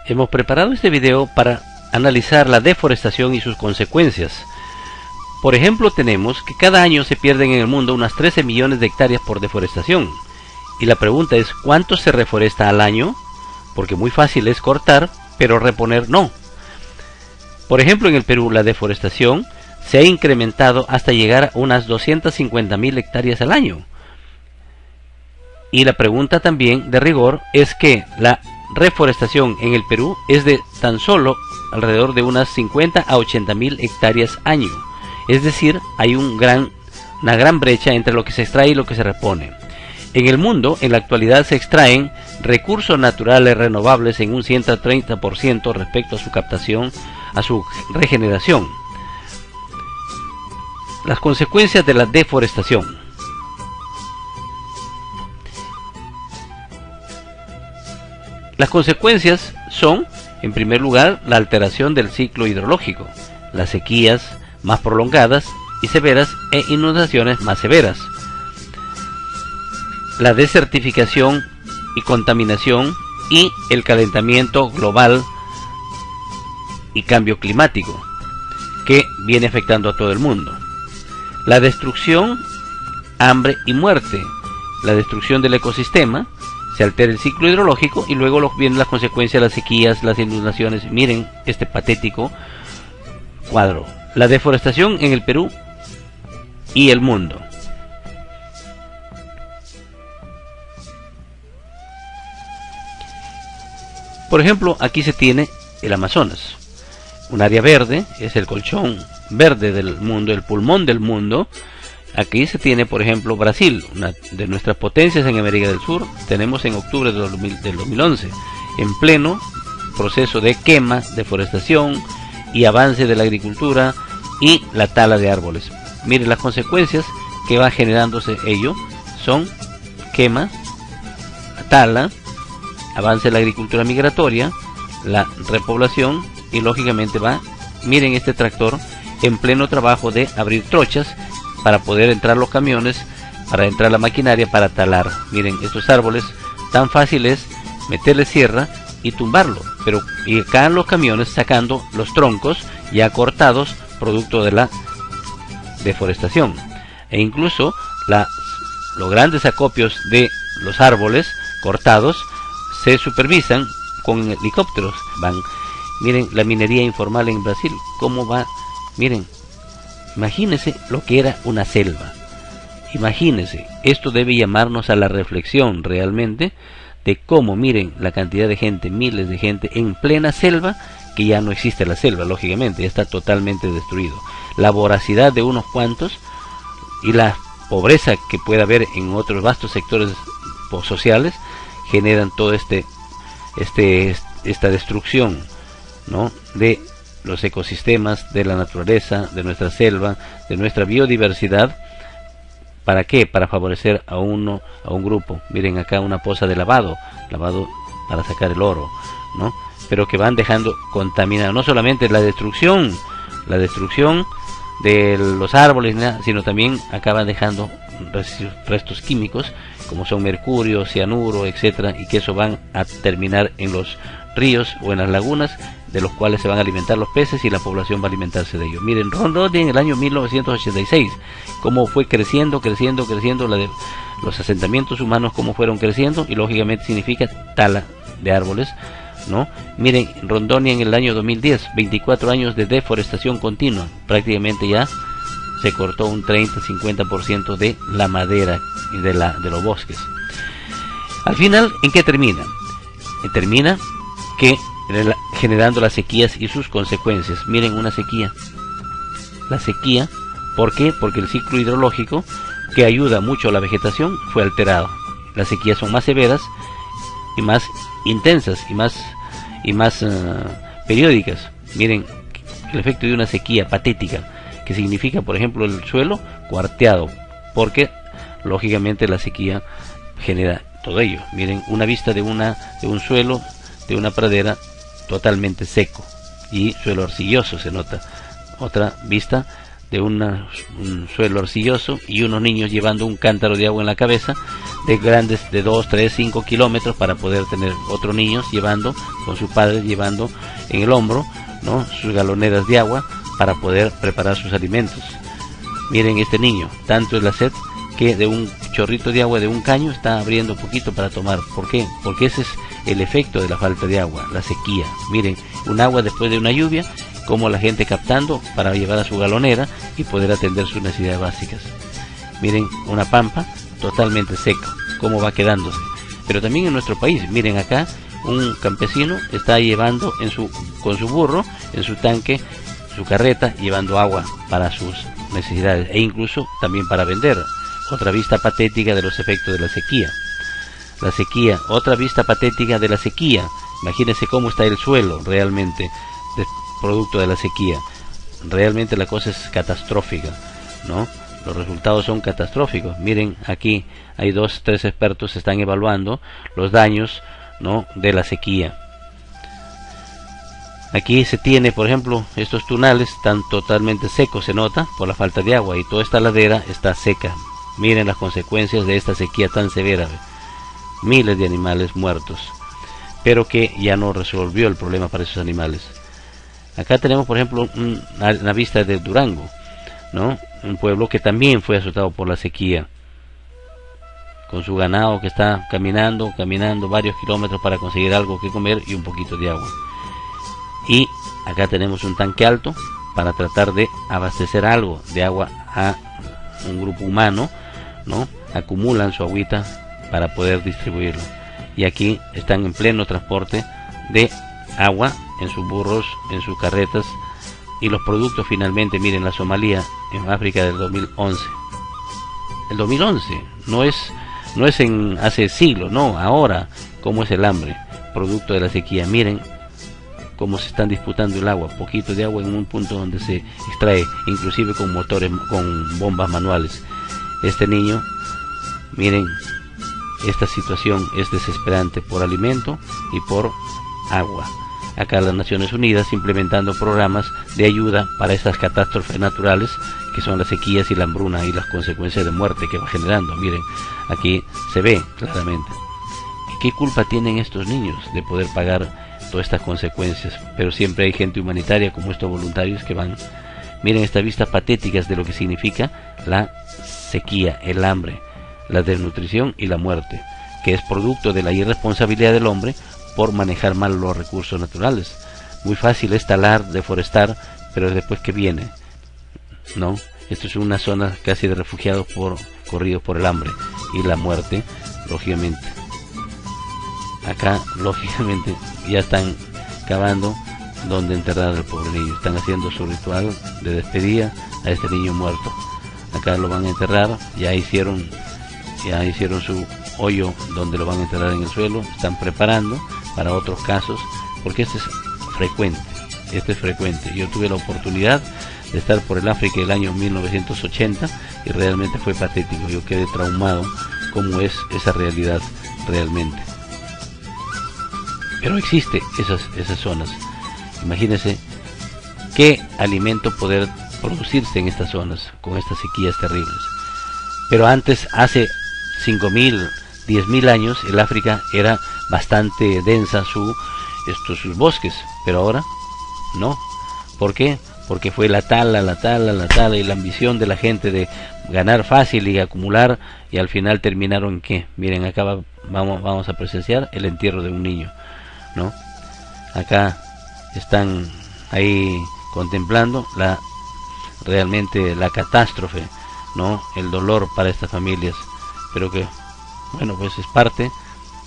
Hemos preparado este video para analizar la deforestación y sus consecuencias. Por ejemplo, tenemos que cada año se pierden en el mundo unas 13 millones de hectáreas por deforestación. Y la pregunta es, ¿cuánto se reforesta al año? Porque muy fácil es cortar, pero reponer no. Por ejemplo, en el Perú la deforestación se ha incrementado hasta llegar a unas 250.000 hectáreas al año. Y la pregunta también de rigor es que la reforestación en el Perú es de tan solo alrededor de unas 50 a 80.000 hectáreas año. Es decir, hay una gran brecha entre lo que se extrae y lo que se repone. En el mundo, en la actualidad se extraen recursos naturales renovables en un 130% respecto a su captación, a su regeneración. Las consecuencias de la deforestación. Las consecuencias son, en primer lugar, la alteración del ciclo hidrológico, las sequías más prolongadas y severas e inundaciones más severas, la desertificación y contaminación y el calentamiento global y cambio climático que viene afectando a todo el mundo, la destrucción, hambre y muerte, la destrucción del ecosistema, se altera el ciclo hidrológico y luego vienen las consecuencias, las sequías, las inundaciones. Miren este patético cuadro, la deforestación en el Perú y el mundo. Por ejemplo, aquí se tiene el Amazonas, un área verde, es el colchón verde del mundo, el pulmón del mundo. Aquí se tiene, por ejemplo, Brasil, una de nuestras potencias en América del Sur. Tenemos en octubre del 2011, en pleno proceso de quema, deforestación y avance de la agricultura y la tala de árboles. Miren las consecuencias que va generándose ello, son quema, tala, avance de la agricultura migratoria, la repoblación y lógicamente miren este tractor en pleno trabajo de abrir trochas para poder entrar los camiones, para entrar la maquinaria para talar. Miren estos árboles, tan fácil es meterle sierra y tumbarlo, pero y caen los camiones sacando los troncos ya cortados producto de la deforestación. E incluso los grandes acopios de los árboles cortados se supervisan con helicópteros. Miren la minería informal en Brasil, cómo va. Miren, imagínense lo que era una selva. Imagínense, esto debe llamarnos a la reflexión realmente de cómo, miren la cantidad de gente, miles de gente en plena selva, que ya no existe la selva, lógicamente, ya está totalmente destruido. La voracidad de unos cuantos y la pobreza que puede haber en otros vastos sectores sociales generan todo esta destrucción, ¿no?, de los ecosistemas, de la naturaleza, de nuestra selva, de nuestra biodiversidad. ¿Para qué? Para favorecer a un grupo. Miren acá una poza de lavado para sacar el oro, ¿no? Pero que van dejando contaminado no solamente la destrucción de los árboles, sino también acaban dejando restos químicos como son mercurio, cianuro, etcétera, y que eso van a terminar en los ríos o en las lagunas, de los cuales se van a alimentar los peces y la población va a alimentarse de ellos. Miren, Rondônia en el año 1986, cómo fue creciendo los asentamientos humanos, cómo fueron creciendo, y lógicamente significa tala de árboles, ¿no? Miren, Rondônia en el año 2010, 24 años de deforestación continua, prácticamente ya se cortó un 30-50% de la madera y de los bosques. Al final, ¿en qué termina? Termina que generando las sequías y sus consecuencias. Miren una sequía. La sequía, ¿por qué? Porque el ciclo hidrológico, que ayuda mucho a la vegetación, fue alterado. Las sequías son más severas y más intensas y más periódicas. Miren el efecto de una sequía patética, que significa, por ejemplo, el suelo cuarteado, porque lógicamente la sequía genera todo ello. Miren una vista de un suelo, de una pradera totalmente seco y suelo arcilloso, se nota. Otra vista de un suelo arcilloso y unos niños llevando un cántaro de agua en la cabeza, de grandes de 2, 3, 5 kilómetros, para poder tener otros niños llevando, con sus padres llevando en el hombro, ¿no?, sus galoneras de agua para poder preparar sus alimentos. Miren este niño, tanto es la sed que de un chorrito de agua de un caño está abriendo poquito para tomar. ¿Por qué? Porque ese es el efecto de la falta de agua, la sequía. Miren, un agua después de una lluvia, como la gente captando para llevar a su galonera y poder atender sus necesidades básicas. Miren, una pampa totalmente seca, cómo va quedándose. Pero también en nuestro país, miren acá, un campesino está llevando con su burro, en su tanque, su carreta, llevando agua para sus necesidades e incluso también para vender. Otra vista patética de los efectos de la sequía. La sequía, otra vista patética de la sequía. Imagínense cómo está el suelo realmente, producto de la sequía. Realmente la cosa es catastrófica, ¿no? Los resultados son catastróficos. Miren, aquí hay 2, 3 expertos que están evaluando los daños, ¿no?, de la sequía. Aquí se tiene, por ejemplo, estos tunales están totalmente secos, se nota, por la falta de agua, y toda esta ladera está seca. Miren las consecuencias de esta sequía tan severa. Miles de animales muertos, pero que ya no resolvió el problema para esos animales. Acá tenemos, por ejemplo, una vista de Durango, ¿no?, un pueblo que también fue azotado por la sequía, con su ganado que está caminando varios kilómetros para conseguir algo que comer y un poquito de agua. Y acá tenemos un tanque alto para tratar de abastecer algo de agua a un grupo humano, ¿no? Acumulan su agüita para poder distribuirlo. Y aquí están en pleno transporte de agua en sus burros, en sus carretas, y los productos finalmente, miren, la Somalia en África del 2011. El 2011 no es en hace siglos, no, ahora cómo es el hambre, producto de la sequía. Miren cómo se están disputando el agua, poquito de agua en un punto donde se extrae, inclusive con motores, con bombas manuales. Este niño, miren, esta situación es desesperante por alimento y por agua. Acá las Naciones Unidas implementando programas de ayuda para estas catástrofes naturales que son las sequías y la hambruna y las consecuencias de muerte que va generando. Miren, aquí se ve claramente. ¿Qué culpa tienen estos niños de poder pagar todas estas consecuencias? Pero siempre hay gente humanitaria como estos voluntarios que van. Miren estas vistas patéticas de lo que significa la sequía, el hambre, la desnutrición y la muerte, que es producto de la irresponsabilidad del hombre por manejar mal los recursos naturales. Muy fácil es talar, deforestar, pero después ¿qué viene? ¿No? Esto es una zona casi de refugiados corridos por el hambre y la muerte, lógicamente. Acá, lógicamente, ya están cavando donde enterrar al pobre niño. Están haciendo su ritual de despedida a este niño muerto. Acá lo van a enterrar, ya hicieron su hoyo donde lo van a enterrar en el suelo. Están preparando para otros casos, porque este es frecuente. Yo tuve la oportunidad de estar por el África el año 1980 y realmente fue patético. Yo quedé traumado cómo es esa realidad realmente. Pero existe esas zonas. Imagínense qué alimento poder producirse en estas zonas con estas sequías terribles. Pero antes, hace 5.000, 10.000 años, el África era bastante densa sus bosques, pero ahora no. ¿Por qué? Porque fue la tala y la ambición de la gente de ganar fácil y acumular, y al final terminaron en ¿qué? Miren, acá vamos a presenciar el entierro de un niño, ¿no? Acá están ahí contemplando realmente la catástrofe, ¿no? El dolor para estas familias, pero que, bueno, pues es parte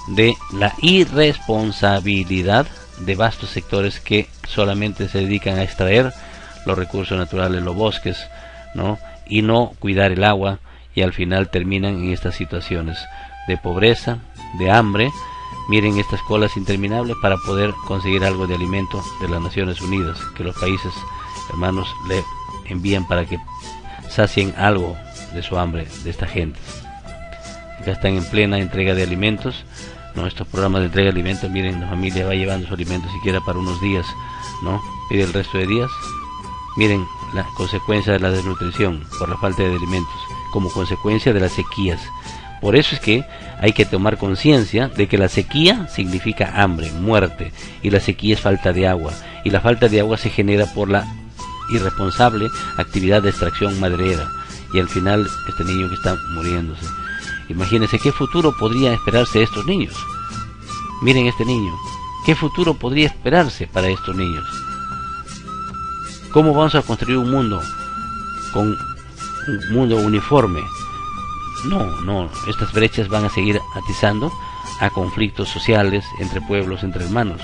de la irresponsabilidad de vastos sectores que solamente se dedican a extraer los recursos naturales, los bosques, ¿no? Y no cuidar el agua, y al final terminan en estas situaciones de pobreza, de hambre. Miren estas colas interminables para poder conseguir algo de alimento de las Naciones Unidas, que los países hermanos le envían para que sacien algo de su hambre de esta gente. Acá están en plena entrega de alimentos, ¿no? Estos programas de entrega de alimentos, miren, la familia va llevando sus alimentos siquiera para unos días, ¿no? Pide el resto de días, Miren la consecuencia de la desnutrición por la falta de alimentos, como consecuencia de las sequías. Por eso es que hay que tomar conciencia de que la sequía significa hambre, muerte, y la sequía es falta de agua, y la falta de agua se genera por la irresponsable actividad de extracción maderera, y al final este niño que está muriéndose. Imagínense qué futuro podría esperarse de estos niños. Miren este niño, qué futuro podría esperarse para estos niños. ¿Cómo vamos a construir un mundo con un mundo uniforme? No, estas brechas van a seguir atizando a conflictos sociales entre pueblos, entre hermanos.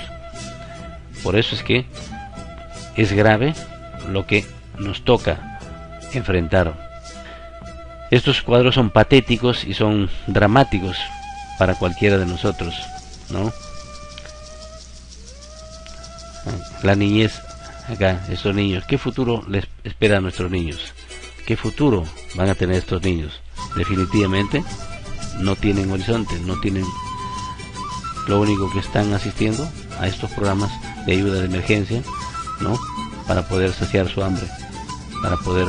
Por eso es que es grave lo que nos toca enfrentar. Estos cuadros son patéticos y son dramáticos para cualquiera de nosotros, ¿no? La niñez acá, estos niños, ¿qué futuro les espera a nuestros niños? ¿Qué futuro van a tener estos niños? Definitivamente no tienen horizonte, no tienen. Lo único que están asistiendo a estos programas de ayuda de emergencia, ¿no? Para poder saciar su hambre, para poder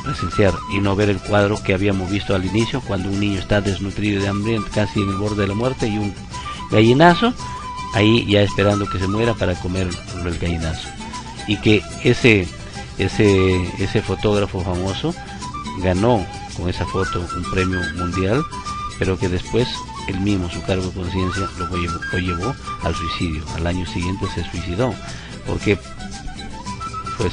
presenciar y no ver el cuadro que habíamos visto al inicio, cuando un niño está desnutrido de hambre, casi en el borde de la muerte, y un gallinazo ahí ya esperando que se muera para comer el gallinazo. Y que ese fotógrafo famoso ganó con esa foto un premio mundial, pero que después él mismo, su cargo de conciencia, lo llevó al suicidio. Al año siguiente se suicidó, porque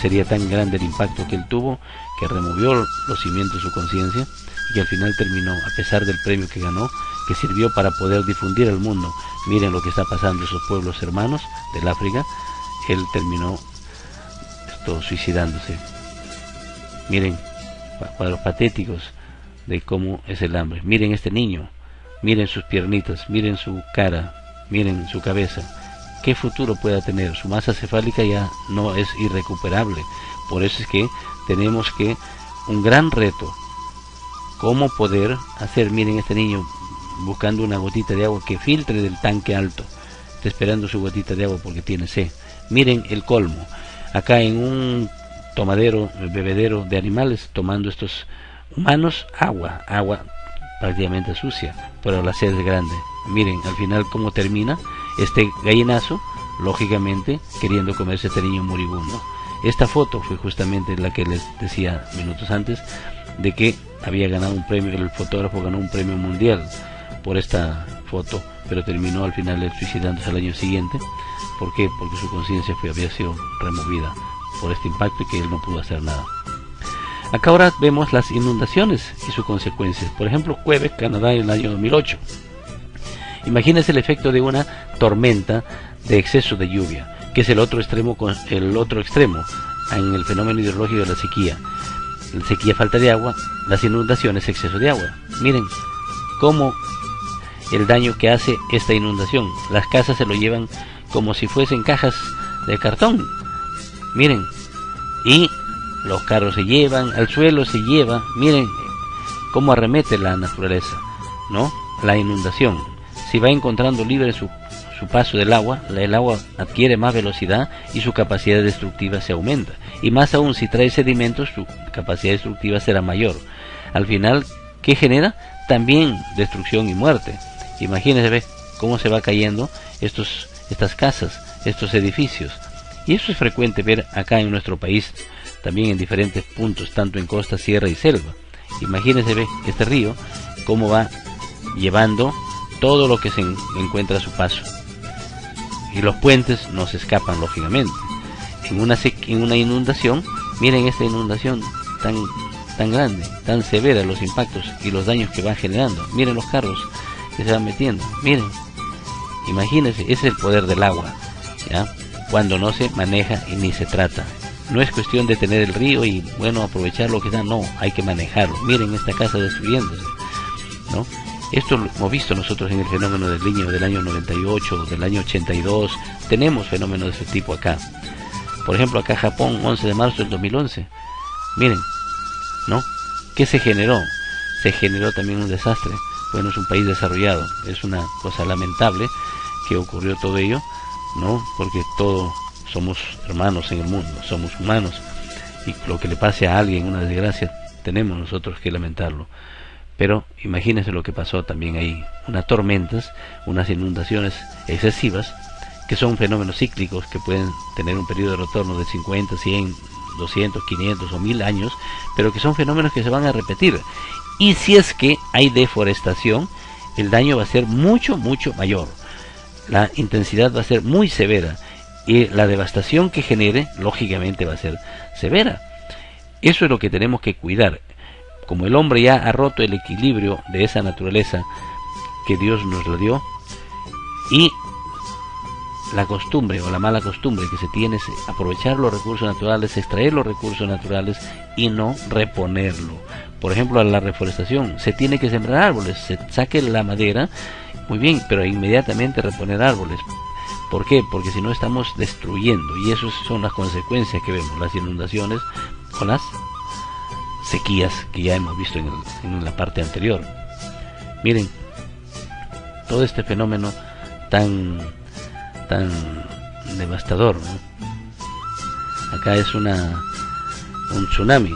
sería tan grande el impacto que él tuvo, que removió los cimientos de su conciencia, y que al final terminó, a pesar del premio que ganó, que sirvió para poder difundir al mundo. Miren lo que está pasando en esos pueblos hermanos del África. Él terminó suicidándose. Miren cuadros patéticos de cómo es el hambre. Miren este niño, miren sus piernitas, miren su cara, miren su cabeza. ¿Qué futuro pueda tener? Su masa cefálica ya no es irrecuperable. Por eso es que tenemos un gran reto, cómo poder hacer. Miren este niño buscando una gotita de agua que filtre del tanque alto, está esperando su gotita de agua porque tiene sed. Miren el colmo, acá en un bebedero de animales, tomando estos humanos agua prácticamente sucia, pero la sed es grande. Miren al final cómo termina este gallinazo, lógicamente queriendo comerse a este niño moribundo. Esta foto fue justamente la que les decía minutos antes, de que había ganado un premio, el fotógrafo ganó un premio mundial por esta foto, pero terminó al final suicidándose al año siguiente. ¿Por qué? Porque su conciencia había sido removida por este impacto y que él no pudo hacer nada. Acá ahora vemos las inundaciones y sus consecuencias. Por ejemplo, Quebec, Canadá, en el año 2008. Imagínense el efecto de una tormenta de exceso de lluvia, que es el otro extremo en el fenómeno hidrológico de la sequía. La sequía, falta de agua; las inundaciones, exceso de agua. Miren cómo el daño que hace esta inundación. Las casas se lo llevan como si fuesen cajas de cartón. Miren, y los carros se llevan, al suelo se lleva. Miren cómo arremete la naturaleza, ¿no? La inundación. Si va encontrando libre su paso del agua, el agua adquiere más velocidad y su capacidad destructiva se aumenta. Y más aún, si trae sedimentos, su capacidad destructiva será mayor. Al final, ¿qué genera? También destrucción y muerte. Imagínense cómo se va cayendo estas casas, estos edificios. Y eso es frecuente ver acá en nuestro país, también en diferentes puntos, tanto en costa, sierra y selva. Imagínense este río, cómo va llevando todo lo que se encuentra a su paso. Y los puentes no se escapan, lógicamente. En una inundación, miren esta inundación tan grande, tan severa, los impactos y los daños que van generando. Miren los carros que se van metiendo. Miren, imagínense, ese es el poder del agua, ¿ya? Cuando no se maneja y ni se trata. No es cuestión de tener el río y aprovechar lo que da, no, hay que manejarlo. Miren esta casa destruyéndose, ¿no? Esto lo hemos visto nosotros en el fenómeno del Niño del año 98, del año 82. Tenemos fenómenos de ese tipo acá. Por ejemplo, acá Japón, 11 de marzo del 2011. Miren, ¿no? ¿Qué se generó? Se generó también un desastre. Bueno, es un país desarrollado. Es una cosa lamentable que ocurrió todo ello, ¿no? Porque todos somos hermanos en el mundo, somos humanos. y lo que le pase a alguien, una desgracia, tenemos nosotros que lamentarlo. Pero imagínense lo que pasó también ahí, unas tormentas, unas inundaciones excesivas, que son fenómenos cíclicos que pueden tener un periodo de retorno de 50, 100, 200, 500 o 1000 años, pero que son fenómenos que se van a repetir. Y si es que hay deforestación, el daño va a ser mucho, mucho mayor. La intensidad va a ser muy severa y la devastación que genere, lógicamente, va a ser severa. Eso es lo que tenemos que cuidar. Como el hombre ya ha roto el equilibrio de esa naturaleza que Dios nos la dio, y la costumbre o la mala costumbre que se tiene es aprovechar los recursos naturales, extraer los recursos naturales y no reponerlo. Por ejemplo, a la reforestación se tiene que sembrar árboles, se saque la madera, muy bien, pero inmediatamente reponer árboles. ¿Por qué? Porque si no estamos destruyendo, y esas son las consecuencias que vemos, las inundaciones o las sequías que ya hemos visto en la parte anterior. Miren, todo este fenómeno tan devastador, ¿no? Acá es un tsunami.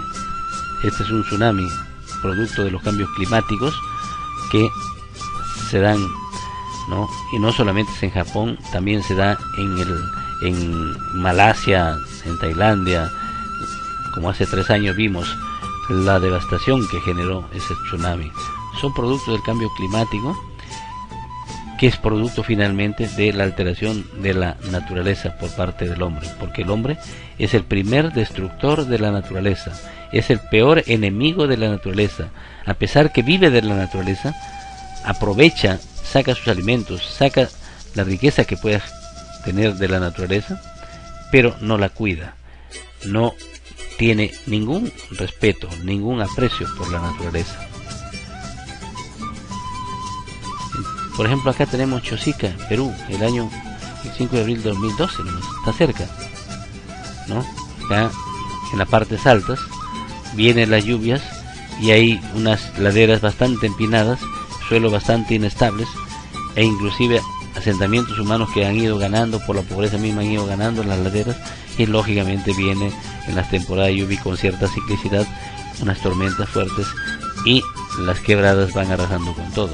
Este es un tsunami producto de los cambios climáticos que se dan, ¿no? Y no solamente es en Japón, también se da en Malasia, en Tailandia. Como hace 3 años vimos la devastación que generó ese tsunami. Son productos del cambio climático, que es producto finalmente de la alteración de la naturaleza por parte del hombre, porque el hombre es el primer destructor de la naturaleza, es el peor enemigo de la naturaleza. A pesar que vive de la naturaleza, aprovecha, saca sus alimentos, saca la riqueza que pueda tener de la naturaleza, pero no la cuida, no tiene ningún respeto, ningún aprecio por la naturaleza. Por ejemplo, acá tenemos Chosica, Perú, el 5 de abril de 2012, está cerca, ¿no? Acá en las partes altas vienen las lluvias y hay unas laderas bastante empinadas, suelos bastante inestables, e inclusive asentamientos humanos que han ido ganando por la pobreza misma, han ido ganando en las laderas, y lógicamente viene en las temporadas de lluvia con cierta ciclicidad unas tormentas fuertes y las quebradas van arrasando con todo.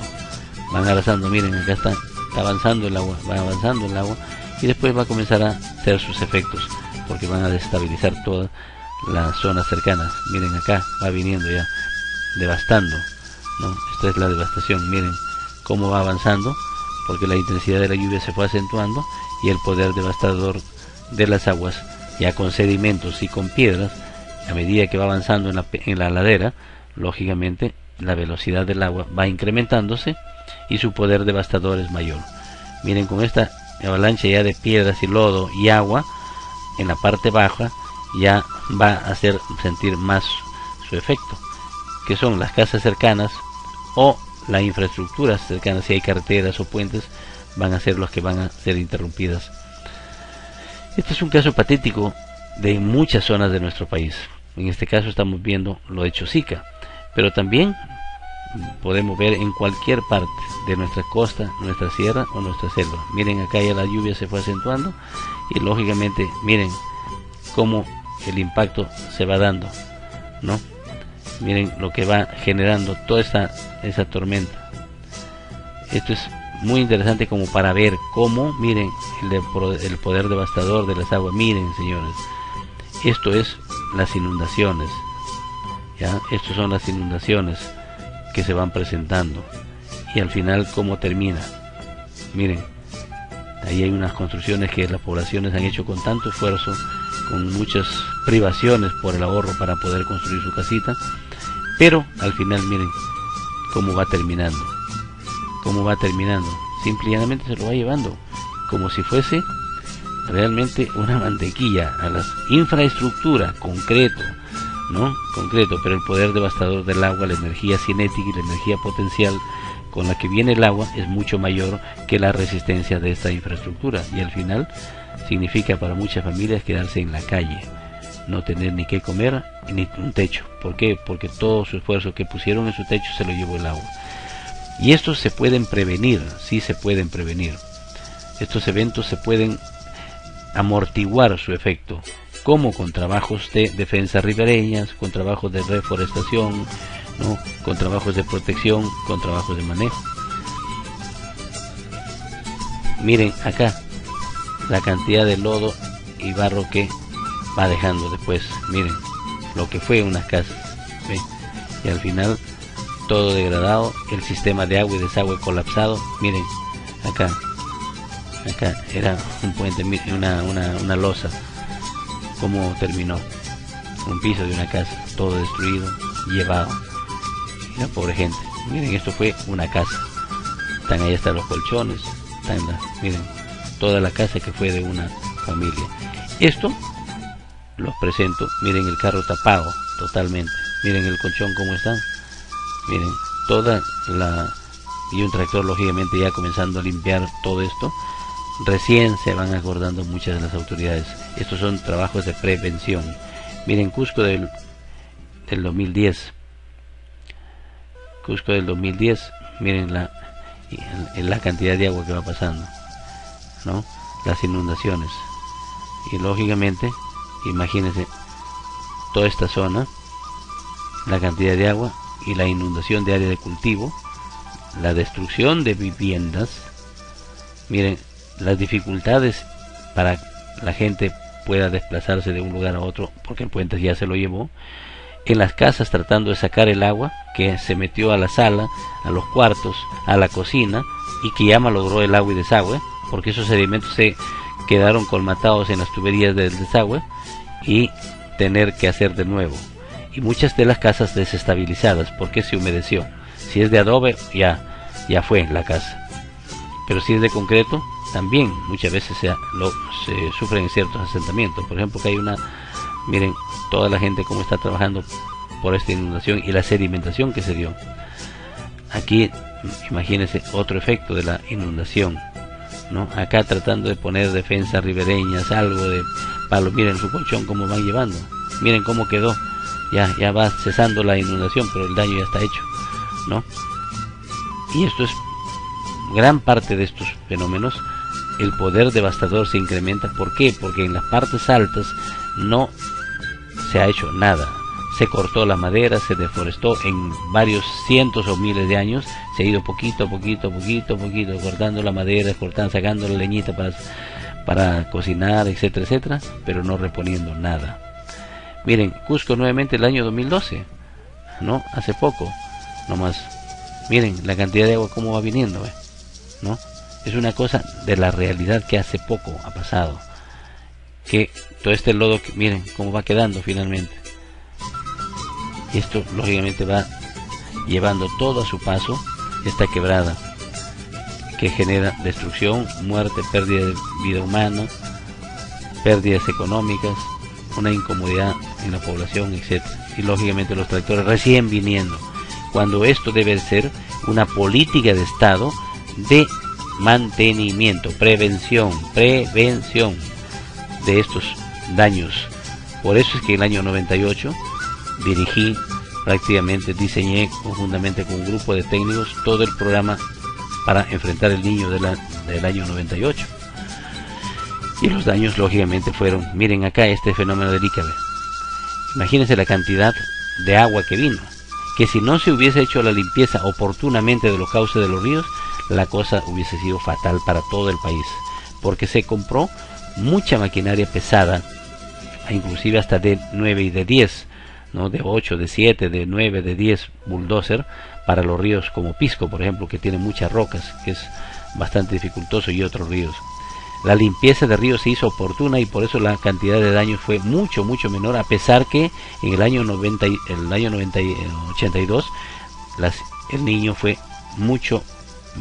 Van arrasando, miren, acá está avanzando el agua, va avanzando el agua, y después va a comenzar a hacer sus efectos, porque van a destabilizar todas las zonas cercanas. Miren, acá va viniendo ya, devastando, ¿no? Esta es la devastación, miren cómo va avanzando, porque la intensidad de la lluvia se fue acentuando, y el poder devastador de las aguas, ya con sedimentos y con piedras, a medida que va avanzando en la ladera, lógicamente la velocidad del agua va incrementándose, y su poder devastador es mayor. Miren, con esta avalancha ya de piedras y lodo y agua en la parte baja, ya va a hacer sentir más su efecto, que son las casas cercanas o la infraestructura cercana. Si hay carreteras o puentes, van a ser los que van a ser interrumpidas. Este es un caso patético de muchas zonas de nuestro país. En este caso estamos viendo lo de Chosica, pero también podemos ver en cualquier parte de nuestra costa, nuestra sierra o nuestra selva. Miren, acá ya la lluvia se fue acentuando, y lógicamente miren cómo el impacto se va dando, ¿no? Miren lo que va generando toda esa tormenta. Esto es muy interesante como para ver cómo, miren, el poder devastador de las aguas. Miren, señores, esto es las inundaciones, ¿ya? Estos son las inundaciones que se van presentando, y al final cómo termina. Miren, ahí hay unas construcciones que las poblaciones han hecho con tanto esfuerzo, con muchas privaciones por el ahorro para poder construir su casita, pero al final miren cómo va terminando, simple y llanamente se lo va llevando como si fuese realmente una mantequilla a las infraestructuras, concreto, ¿no? Concreto, pero el poder devastador del agua, la energía cinética y la energía potencial con la que viene el agua es mucho mayor que la resistencia de esta infraestructura, y al final significa para muchas familias quedarse en la calle, no tener ni qué comer ni un techo. ¿Por qué? Porque todo su esfuerzo que pusieron en su techo se lo llevó el agua. Y estos se pueden prevenir, sí se pueden prevenir. Estos eventos se pueden amortiguar su efecto, como con trabajos de defensa ribereñas, con trabajos de reforestación, ¿no? Con trabajos de protección, con trabajos de manejo. Miren acá la cantidad de lodo y barro que va dejando después. Miren lo que fue unas casas, ¿ve? Y al final todo degradado, el sistema de agua y desagüe colapsado. Miren acá era un puente, una losa, como terminó, un piso de una casa, todo destruido, llevado. La pobre gente. Miren, esto fue una casa. Están ahí hasta los colchones, miren, toda la casa que fue de una familia. Esto los presento. Miren el carro tapado totalmente. Miren el colchón como está. Miren y un tractor lógicamente ya comenzando a limpiar todo esto. Recién se van acordando muchas de las autoridades. Estos son trabajos de prevención. Miren Cusco del 2010. Cusco del 2010. Miren la cantidad de agua que va pasando, ¿no? Las inundaciones. Y lógicamente, imagínense toda esta zona, la cantidad de agua y la inundación de área de cultivo, la destrucción de viviendas. Miren las dificultades para la gente pueda desplazarse de un lugar a otro porque el puente ya se lo llevó. En las casas tratando de sacar el agua que se metió a la sala, a los cuartos, a la cocina, y que ya malogró el agua y desagüe, porque esos sedimentos se quedaron colmatados en las tuberías del desagüe y tener que hacer de nuevo. Y muchas de las casas desestabilizadas porque se humedeció. Si es de adobe ya fue la casa, pero si es de concreto también muchas veces se sufren en ciertos asentamientos. Por ejemplo, que hay miren toda la gente cómo está trabajando por esta inundación y la sedimentación que se dio. Aquí imagínense otro efecto de la inundación, ¿no? Acá tratando de poner defensas ribereñas, algo de palo. Miren su colchón cómo van llevando. Miren cómo quedó. Ya va cesando la inundación, pero el daño ya está hecho, ¿no? Y esto es gran parte de estos fenómenos. El poder devastador se incrementa. ¿Por qué? Porque en las partes altas no se ha hecho nada. Se cortó la madera, se deforestó en varios cientos o miles de años. Se ha ido poquito a poquito, cortando la madera, sacando la leñita para cocinar, etcétera, etcétera, pero no reponiendo nada. Miren, Cusco nuevamente el año 2012, ¿no? Hace poco, nomás. Miren la cantidad de agua cómo va viniendo, ¿no? Es una cosa de la realidad que hace poco ha pasado. Que todo este lodo, miren cómo va quedando finalmente. Y esto lógicamente va llevando todo a su paso esta quebrada que genera destrucción, muerte, pérdida de vida humana, pérdidas económicas, una incomodidad en la población, etc. Y lógicamente los tractores recién viniendo, cuando esto debe ser una política de Estado de mantenimiento, prevención de estos daños. Por eso es que el año 98 dirigí, prácticamente diseñé conjuntamente con un grupo de técnicos todo el programa para enfrentar el niño del año 98. Y los daños lógicamente fueron, miren acá este fenómeno del Icabe. Imagínense la cantidad de agua que vino, que si no se hubiese hecho la limpieza oportunamente de los cauces de los ríos, la cosa hubiese sido fatal para todo el país, porque se compró mucha maquinaria pesada, inclusive hasta de 9 y de 10, ¿no? De 8, de 7, de 9, de 10 bulldozer para los ríos como Pisco, por ejemplo, que tiene muchas rocas, que es bastante dificultoso, y otros ríos. La limpieza de ríos se hizo oportuna y por eso la cantidad de daño fue mucho menor, a pesar que en el año 82 el niño fue mucho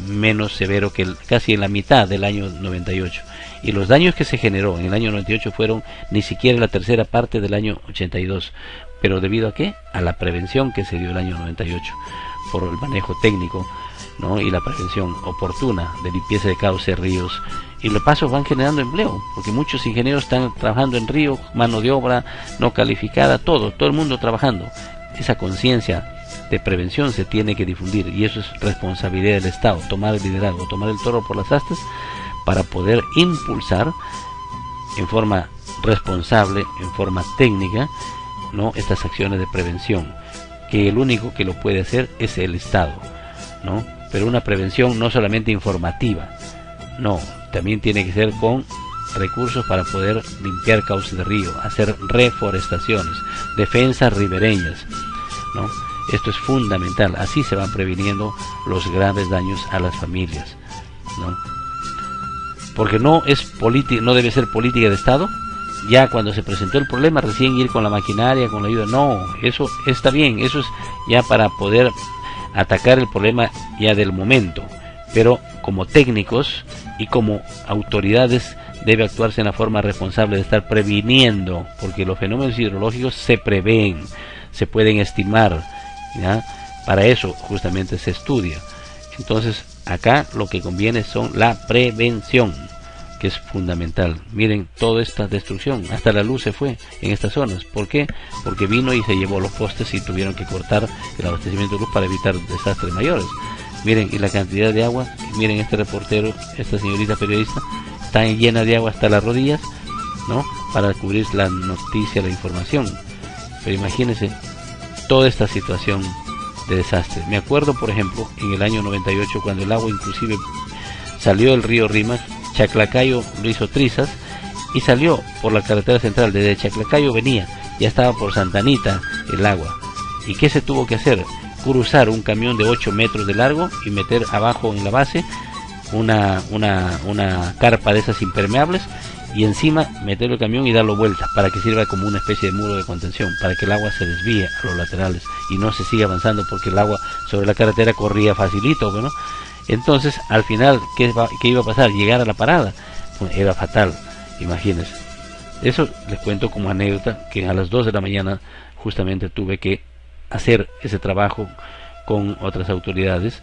menos severo que casi en la mitad del año 98, y los daños que se generó en el año 98 fueron ni siquiera la tercera parte del año 82, pero debido a ¿qué? A la prevención que se dio el año 98 por el manejo técnico, ¿no? Y la prevención oportuna de limpieza de cauces, ríos, y los pasos van generando empleo, porque muchos ingenieros están trabajando en ríos, mano de obra no calificada, todo el mundo trabajando. Esa conciencia de prevención se tiene que difundir, y eso es responsabilidad del Estado, tomar el liderazgo, tomar el toro por las astas para poder impulsar en forma responsable en forma técnica, ¿no?, estas acciones de prevención, que el único que lo puede hacer es el Estado, ¿no? Pero una prevención no solamente informativa, no, también tiene que ser con recursos para poder limpiar cauces de río, hacer reforestaciones, defensas ribereñas, ¿no? Esto es fundamental, así se van previniendo los graves daños a las familias, ¿no? Porque no debe ser política de Estado, ya cuando se presentó el problema recién ir con la maquinaria, con la ayuda, no, eso está bien, eso es ya para poder atacar el problema ya del momento, pero como técnicos y como autoridades debe actuarse en la forma responsable de estar previniendo, porque los fenómenos hidrológicos se prevén, se pueden estimar, ¿ya? Para eso justamente se estudia. Entonces acá lo que conviene son la prevención, que es fundamental. Miren toda esta destrucción, hasta la luz se fue en estas zonas. ¿Por qué? Porque vino y se llevó los postes y tuvieron que cortar el abastecimiento de luz para evitar desastres mayores. Miren, y la cantidad de agua, miren este reportero, esta señorita periodista, está llena de agua hasta las rodillas, ¿no?, para cubrir la noticia, la información. Pero imagínense toda esta situación de desastre. Me acuerdo, por ejemplo, en el año 98, cuando el agua inclusive salió del río Rímac, Chaclacayo lo hizo trizas y salió por la carretera central. Desde Chaclacayo venía, ya estaba por Santa Anita el agua. ¿Y qué se tuvo que hacer? Cruzar un camión de 8 metros de largo y meter abajo en la base una carpa de esas impermeables, y encima meter el camión y darlo vuelta para que sirva como una especie de muro de contención, para que el agua se desvíe a los laterales y no se siga avanzando, porque el agua sobre la carretera corría facilito, ¿no? Entonces al final ¿qué iba a pasar? Llegar a la parada, pues era fatal, imagínense. Eso les cuento como anécdota, que a las 2 de la mañana justamente tuve que hacer ese trabajo con otras autoridades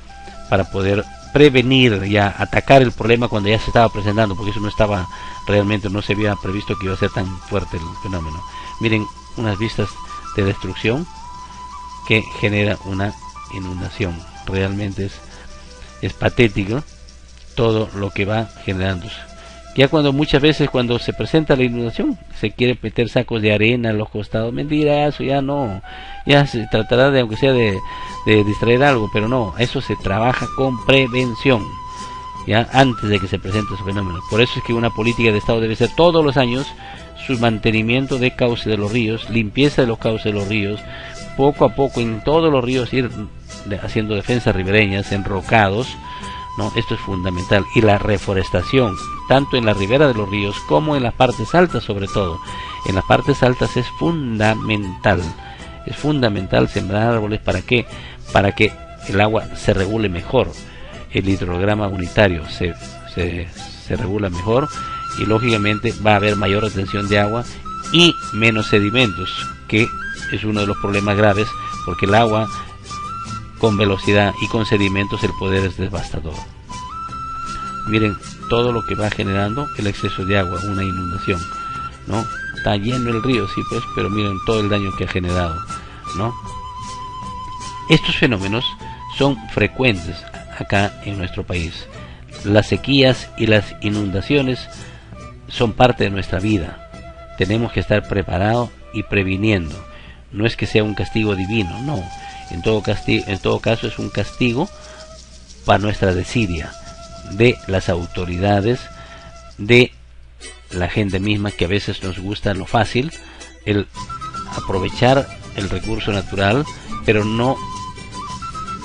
para poder prevenir, ya atacar el problema cuando ya se estaba presentando, porque eso no estaba realmente, no se había previsto que iba a ser tan fuerte el fenómeno. Miren unas vistas de destrucción que genera una inundación. Realmente es patético todo lo que va generándose. Ya muchas veces cuando se presenta la inundación se quiere meter sacos de arena a los costados, mentira, eso ya no, ya se tratará de, aunque sea de distraer algo, pero no, eso se trabaja con prevención, ya antes de que se presente ese fenómeno. Por eso es que una política de Estado debe ser todos los años su mantenimiento de cauces de los ríos, limpieza de los cauces de los ríos, poco a poco en todos los ríos ir haciendo defensas ribereñas, enrocados, ¿no? Esto es fundamental. Y la reforestación, tanto en la ribera de los ríos como en las partes altas, sobre todo. En las partes altas es fundamental sembrar árboles. ¿Para qué? Para que el agua se regule mejor, el hidrograma unitario se regula mejor, y lógicamente va a haber mayor retención de agua y menos sedimentos, que es uno de los problemas graves, porque el agua con velocidad y con sedimentos, el poder es devastador. Miren todo lo que va generando el exceso de agua, una inundación, ¿no? Está lleno el río, sí, pues, pero miren todo el daño que ha generado, ¿no? Estos fenómenos son frecuentes acá en nuestro país. Las sequías y las inundaciones son parte de nuestra vida. Tenemos que estar preparados y previniendo. No es que sea un castigo divino, no. En todo caso es un castigo para nuestra desidia, de las autoridades, de la gente misma, que a veces nos gusta lo fácil, el aprovechar el recurso natural, pero no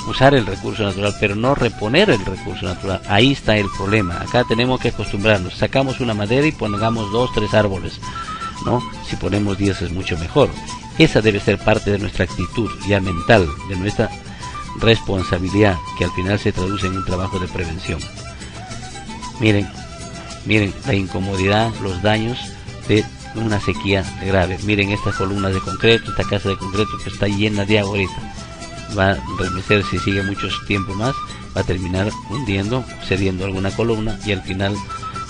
usar el recurso natural, pero no reponer el recurso natural. Ahí está el problema. Acá tenemos que acostumbrarnos. Sacamos una madera y pongamos 2, 3 árboles, ¿no? Si ponemos 10 es mucho mejor. Esa debe ser parte de nuestra actitud ya mental, de nuestra responsabilidad, que al final se traduce en un trabajo de prevención. Miren la incomodidad, los daños de una sequía grave. Miren estas columnas de concreto, esta casa de concreto que está llena de agua ahorita. Va a remecer, si sigue mucho tiempo más, va a terminar hundiendo, cediendo alguna columna, y al final,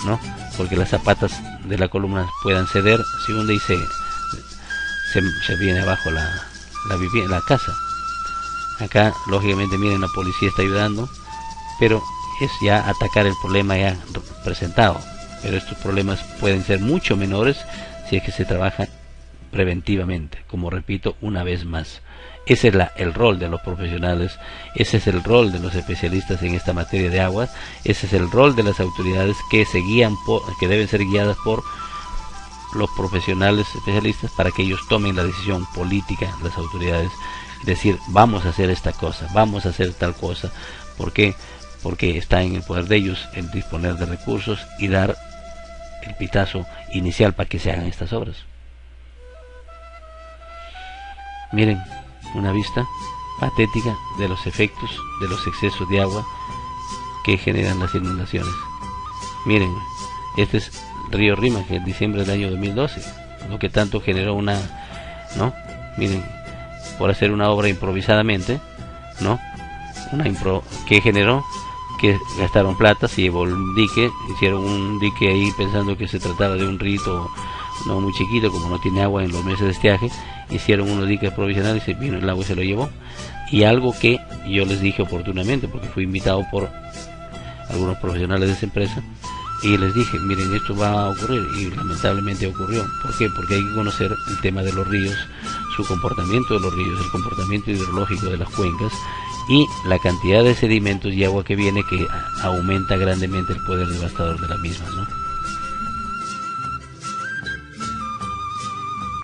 ¿no? Porque las zapatas de la columna puedan ceder, se hunde y se viene abajo la casa. Acá lógicamente miren, la policía está ayudando, pero es ya atacar el problema ya presentado. Pero estos problemas pueden ser mucho menores si es que se trabaja preventivamente, como repito una vez más. Ese es el rol de los profesionales, ese es el rol de los especialistas en esta materia de aguas, ese es el rol de las autoridades que que deben ser guiadas por los profesionales especialistas para que ellos tomen la decisión política, las autoridades, decir vamos a hacer esta cosa, vamos a hacer tal cosa. ¿Por qué? Porque está en el poder de ellos el disponer de recursos y dar el pitazo inicial para que se hagan estas obras. Miren, una vista patética de los efectos de los excesos de agua que generan las inundaciones. Miren, este es Río Rima, que en diciembre del año 2012, lo que tanto generó miren, por hacer una obra improvisadamente, que generó que gastaron plata, se llevó el dique, hicieron un dique ahí pensando que se trataba de un rito no muy chiquito, como no tiene agua en los meses de estiaje, hicieron unos diques provisionales y se vino el agua y se lo llevó. Y algo que yo les dije oportunamente, porque fui invitado por algunos profesionales de esa empresa, y les dije, miren, esto va a ocurrir, y lamentablemente ocurrió. ¿Por qué? Porque hay que conocer el tema de los ríos, su comportamiento de los ríos, el comportamiento hidrológico de las cuencas y la cantidad de sedimentos y agua que viene, que aumenta grandemente el poder devastador de las mismas, ¿no?